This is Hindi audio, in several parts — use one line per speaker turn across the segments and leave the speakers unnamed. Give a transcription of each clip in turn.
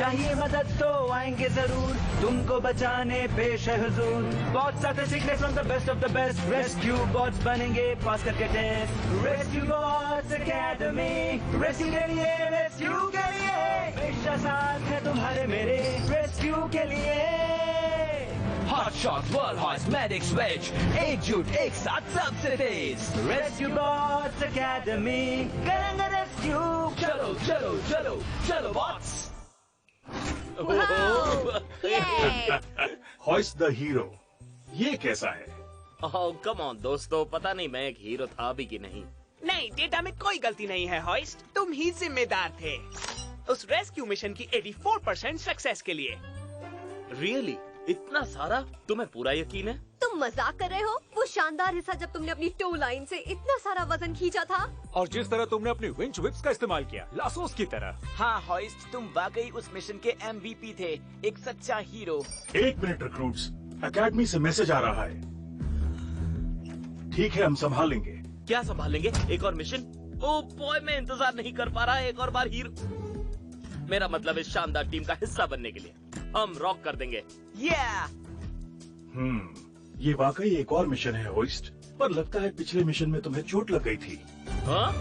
चाहिए मदद तो आएंगे जरूर, तुमको बचाने पेश है हुजूर। बॉट्स आते सीखने from the best of the best, rescue bots बनेंगे पास करके test. Rescue bots academy, rescue के लिए, रेस्क्यू के लिए हमेशा साथ है तुम्हारे मेरे, रेस्क्यू के लिए।
Hotshot, world horse, medic switch, एकजुट एक साथ सबसे तेज।
रेस्क्यू बॉट्स एकेडमी, करेंगे रेस्क्यू।
चलो चलो चलो चलो बॉट्स।
हॉइस्ट द हीरो, ये कैसा है?
ओह कम ऑन दोस्तों, पता नहीं मैं एक हीरो था भी कि नहीं।
नहीं, डेटा में कोई गलती नहीं है हॉइस्ट, तुम ही जिम्मेदार थे उस रेस्क्यू मिशन की 84% सक्सेस के लिए।
रियली? इतना सारा? तुम्हें पूरा यकीन है?
तुम मजाक कर रहे हो? वो शानदार हिस्सा जब तुमने अपनी टो लाइन से इतना सारा वजन खींचा था,
और जिस तरह तुमने अपनी विंच विप्स का इस्तेमाल किया लासोस की तरह।
हाँ हॉइस्ट, तुम वाकई उस मिशन के MVP थे, एक सच्चा हीरो।
1 मिनट रिक्रूट्स, एकेडमी से मैसेज आ रहा है। ठीक है, हम संभाल लेंगे।
क्या संभालेंगे? एक और मिशन? ओह बॉय, मैं इंतजार नहीं कर पा रहा एक और बार हीरो। मेरा मतलब इस शानदार टीम का हिस्सा बनने के लिए हम रॉक कर देंगे।
ये वाकई एक और मिशन है होइस्ट, पर लगता है पिछले मिशन में तुम्हें चोट लग गई थी।
हाँ?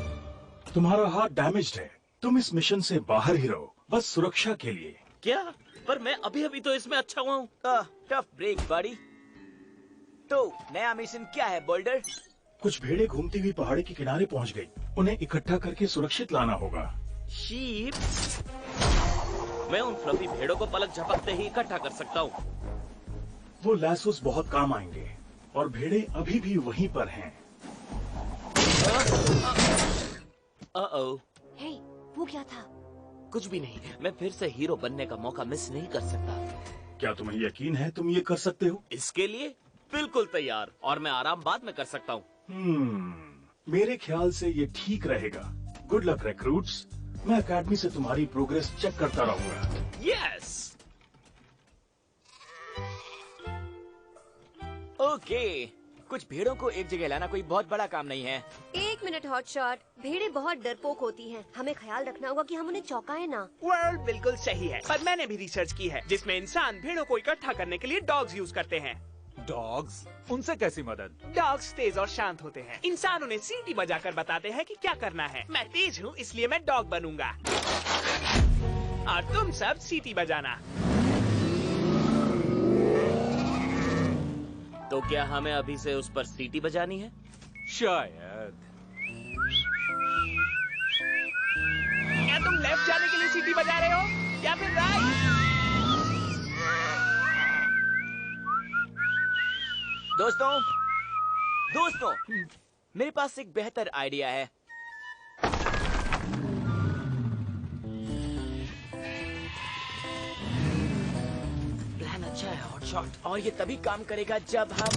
तुम्हारा हाथ डैमेज्ड है, तुम इस मिशन से बाहर ही रहो, बस सुरक्षा के लिए।
क्या? पर मैं अभी अभी तो इसमें अच्छा हुआ हूँ।
टफ ब्रेक बड़ी। तो नया मिशन क्या है बोल्डर?
कुछ भेड़ें घूमती हुई पहाड़ी के किनारे पहुंच गई, उन्हें इकट्ठा करके सुरक्षित लाना होगा।
शीप? मैं उन फ्लफी भेड़ों को पलक झपकते ही इकट्ठा कर सकता हूँ।
वो लैसोस बहुत काम आएंगे, और भेड़ें अभी भी वहीं पर हैं।
हे, वो क्या था?
कुछ भी नहीं, मैं फिर से हीरो बनने का मौका मिस नहीं कर सकता।
क्या तुम्हें यकीन है तुम ये कर सकते हो?
इसके लिए बिल्कुल तैयार, और मैं आराम बाद में कर सकता हूँ।
मेरे ख्याल से ये ठीक रहेगा। गुड लक रिक्रूट्स, मैं एकेडमी से तुम्हारी प्रोग्रेस चेक करता रहूंगा।
यस।
ओके, कुछ भेड़ों को एक जगह लाना कोई बहुत बड़ा काम नहीं है।
1 मिनट हॉटशॉट, भेड़ें बहुत डरपोक होती हैं, हमें ख्याल रखना होगा कि हम उन्हें चौंकाए ना।
वर्ल्ड बिल्कुल सही है, पर मैंने भी रिसर्च की है जिसमें इंसान भेड़ों को इकट्ठा करने के लिए डॉग्स यूज करते हैं।
डॉग्स? उनसे कैसी मदद?
डॉग्स तेज और शांत होते हैं, इंसान उन्हें सीटी बजाकर बताते हैं कि क्या करना है। मैं तेज हूँ इसलिए मैं डॉग बनूंगा, और तुम सब सीटी बजाना।
तो क्या हमें अभी से उस पर सीटी बजानी है?
शायद।
क्या तुम लेफ्ट जाने के लिए सीटी बजा रहे हो या फिर राइट?
दोस्तों, मेरे पास एक बेहतर आइडिया है। प्लान अच्छा है हॉटशॉट, और ये तभी काम करेगा जब हम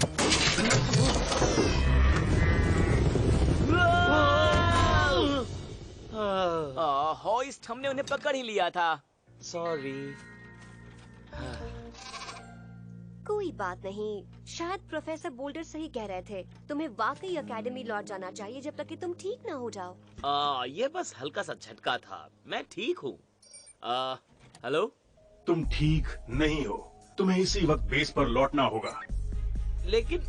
हॉइस्ट, हमने उन्हें पकड़ ही लिया था।
सॉरी।
कोई बात नहीं, शायद प्रोफेसर बोल्डर सही कह रहे थे, तुम्हें वाकई एकेडमी लौट जाना चाहिए जब तक कि तुम ठीक ना हो जाओ।
ये बस हल्का सा झटका था, मैं ठीक हूँ। हेलो?
तुम ठीक नहीं हो, तुम्हें इसी वक्त बेस पर लौटना होगा।
लेकिन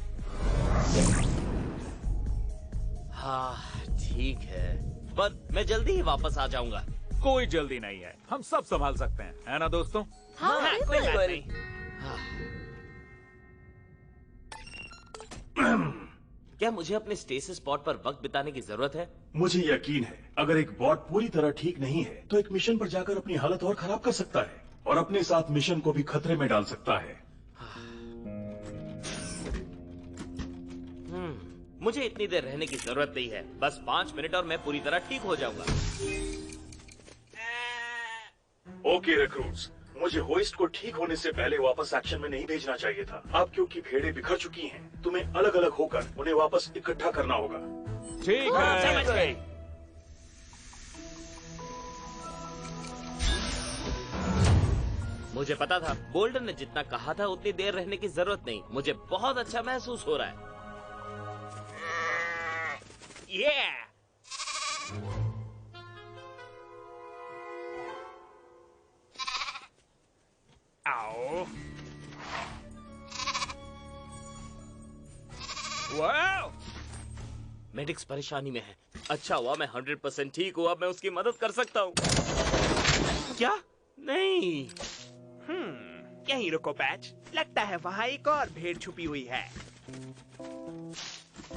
हाँ ठीक है, पर मैं जल्दी ही वापस आ जाऊंगा।
कोई जल्दी नहीं है, हम सब संभाल सकते हैं, है ना दोस्तों?
हाँ,
कोई बात
बिल्कुल।
नहीं।
क्या मुझे अपने स्टेसिस स्पॉट पर वक्त बिताने की जरूरत है?
मुझे यकीन है, अगर एक बॉट पूरी तरह ठीक नहीं है तो एक मिशन पर जाकर अपनी हालत और खराब कर सकता है, और अपने साथ मिशन को भी खतरे में डाल सकता है।
मुझे इतनी देर रहने की जरूरत नहीं है, बस 5 मिनट और मैं पूरी तरह ठीक हो जाऊंगा।
ओके रिक्रूट्स, मुझे होइस्ट को ठीक होने से पहले वापस एक्शन में नहीं भेजना चाहिए था। अब क्योंकि भेड़ें बिखर चुकी हैं, तुम्हें अलग अलग होकर उन्हें वापस इकट्ठा करना होगा।
ठीक है।
समझ गए।
मुझे पता था, बोल्डर ने जितना कहा था उतनी देर रहने की जरूरत नहीं। मुझे बहुत अच्छा महसूस हो रहा है।
वाओ!
मेडिक्स परेशानी में है। अच्छा हुआ मैं 100% ठीक हुआ, मैं उसकी मदद कर सकता हूँ। क्या? नहीं।
यहीं रुको पैच, लगता है वहाँ एक और भेड़ छुपी हुई है।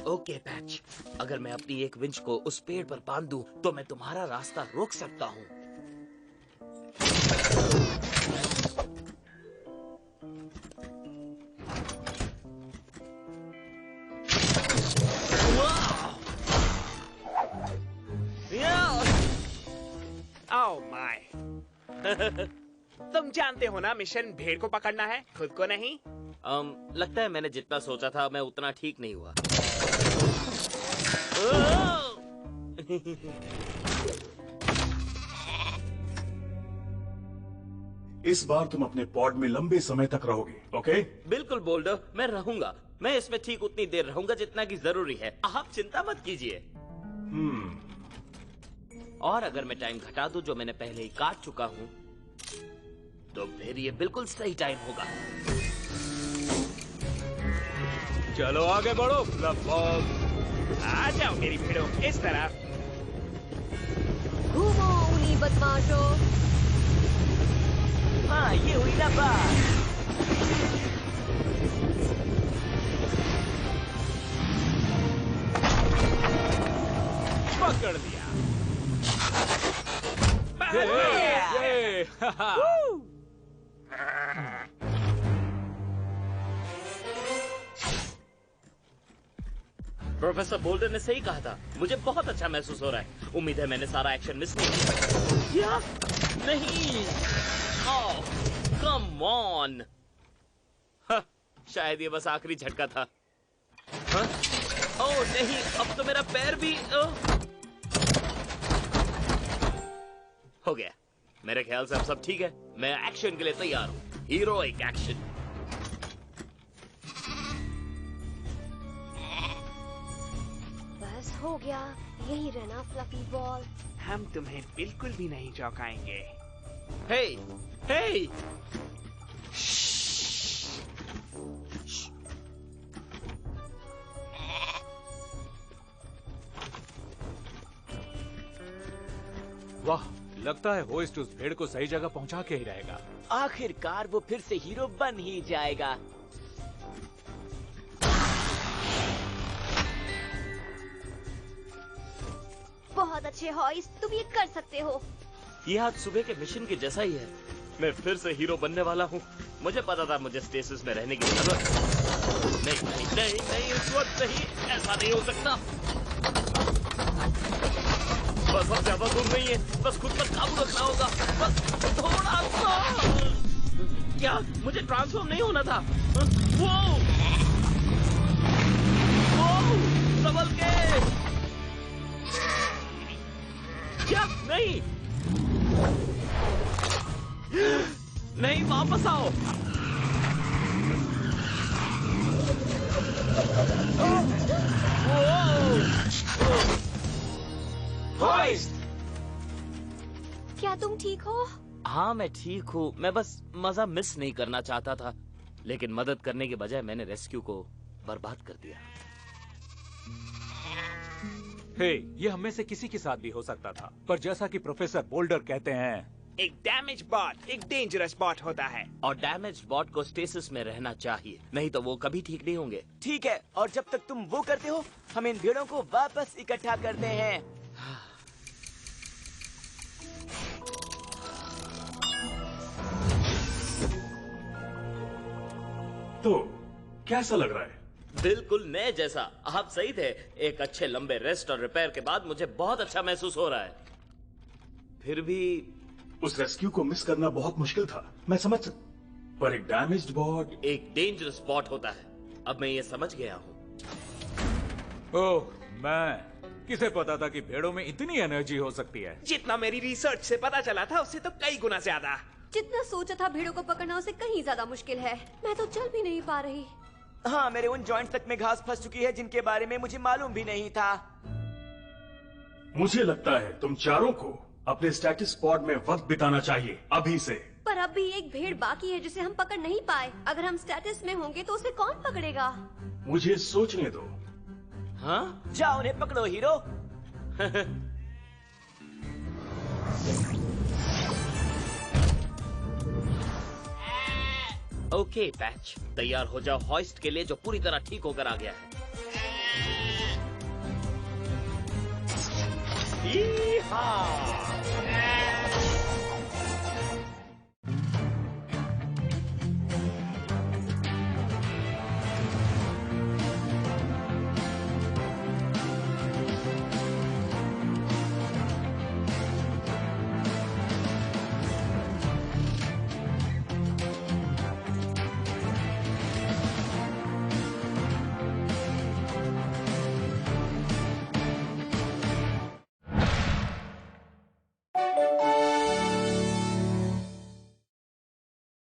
ओके पैच, अगर मैं अपनी एक विंच को उस पेड़ पर बांध दूं, तो मैं तुम्हारा रास्ता रोक सकता हूँ।
Oh my! तुम जानते हो ना मिशन भेड़ को पकड़ना है, खुद को नहीं।
लगता है मैंने जितना सोचा था मैं उतना ठीक नहीं हुआ।
इस बार तुम अपने पॉड में लंबे समय तक रहोगे, ओके?
बिल्कुल बोल्डर, मैं रहूंगा। मैं इसमें ठीक उतनी देर रहूंगा जितना की जरूरी है। आप चिंता मत कीजिए। और अगर मैं टाइम घटा दूं जो मैंने पहले ही काट चुका हूं, तो फिर ये बिल्कुल सही टाइम होगा।
चलो आगे बढ़ो फ्लफबॉब।
आ जाओ मेरी भेड़ों, इस तरफ।
घूमो उन्हीं बदमाशों।
हाँ, ये हुई ना बात।
पकड़ लिया।
ये,
प्रोफेसर बोल्डर ने सही कहा था, मुझे बहुत अच्छा महसूस हो रहा है। उम्मीद है मैंने सारा एक्शन मिस नहीं किया। नहीं, कम ऑन। शायद ये बस आखिरी झटका था। ओह नहीं, अब तो मेरा पैर भी हो गया। मेरे ख्याल से अब सब ठीक है। मैं एक्शन के लिए तैयार हूँ। Heroic action.
बस हो गया, यही रहना फ्लफी बॉल।
हम तुम्हें बिल्कुल भी नहीं चौंकाएंगे।
हे, हे!
वाह, लगता है होइस्ट उस भेड़ को सही जगह पहुंचा के ही रहेगा।
आखिरकार वो फिर से हीरो बन ही जाएगा।
बहुत अच्छे हॉइस्ट, तुम ये कर सकते हो।
ये आज सुबह के मिशन के जैसा ही है। मैं फिर से हीरो बनने वाला हूँ। मुझे पता था मुझे स्टेसिस में रहने की जरूरत। नहीं नहीं नहीं नहीं, इस वक्त नहीं, ऐसा नहीं हो सकता। बस अब ज्यादा दूर नहीं है, बस खुद पर काबू रखना होगा। बस थोड़ा सा। क्या मुझे ट्रांसफॉर्म नहीं होना था? वो संभल के। क्या? नहीं नहीं, वापस आओ।
क्या तुम ठीक हो?
हाँ मैं ठीक हूँ। मैं बस मजा मिस नहीं करना चाहता था, लेकिन मदद करने के बजाय मैंने रेस्क्यू को बर्बाद कर दिया।
हे, ये हमें से किसी के साथ भी हो सकता था, पर जैसा कि प्रोफेसर बोल्डर कहते हैं,
एक डैमेज बॉट एक डेंजरस बॉट होता है।
और डैमेज बॉट को स्टेसिस में रहना चाहिए, नहीं तो वो कभी ठीक नहीं होंगे।
ठीक है, और जब तक तुम वो करते हो, हम इन भेड़ों को वापस इकट्ठा करते हैं।
तो कैसा लग रहा है?
बिल्कुल नए जैसा। आप सही थे। एक अच्छे लंबे रेस्ट और रिपेयर के बाद मुझे बहुत अच्छा महसूस हो रहा है। फिर भी
उस रेस्क्यू को मिस करना बहुत मुश्किल था, मैं समझ सकता, पर एक डैमेज्ड बॉट
एक डेंजरस स्पॉट होता है। अब मैं ये समझ गया हूँ।
ओह, मैं किसे पता था कि भेड़ों में इतनी एनर्जी हो सकती है।
जितना मेरी रिसर्च से पता चला था उससे तो कई गुना ज्यादा।
जितना सोचा था भेड़ों को पकड़ना उससे कहीं ज्यादा मुश्किल है। मैं तो चल भी नहीं पा रही।
हाँ, मेरे उन जॉइंट तक में घास फंस चुकी है जिनके बारे में मुझे मालूम भी नहीं था।
मुझे लगता है तुम चारों को अपने स्टेटस पॉड में वक्त बिताना चाहिए अभी से।
पर अब भी एक भेड़ बाकी है जिसे हम पकड़ नहीं पाए। अगर हम स्टेटस में होंगे तो उसे कौन पकड़ेगा?
मुझे सोचने दो।
हाँ?
जाओ उन्हें पकड़ो हीरो।
ओके पैच, तैयार हो जाओ हॉइस्ट के लिए जो पूरी तरह ठीक होकर आ गया है।
यीहा!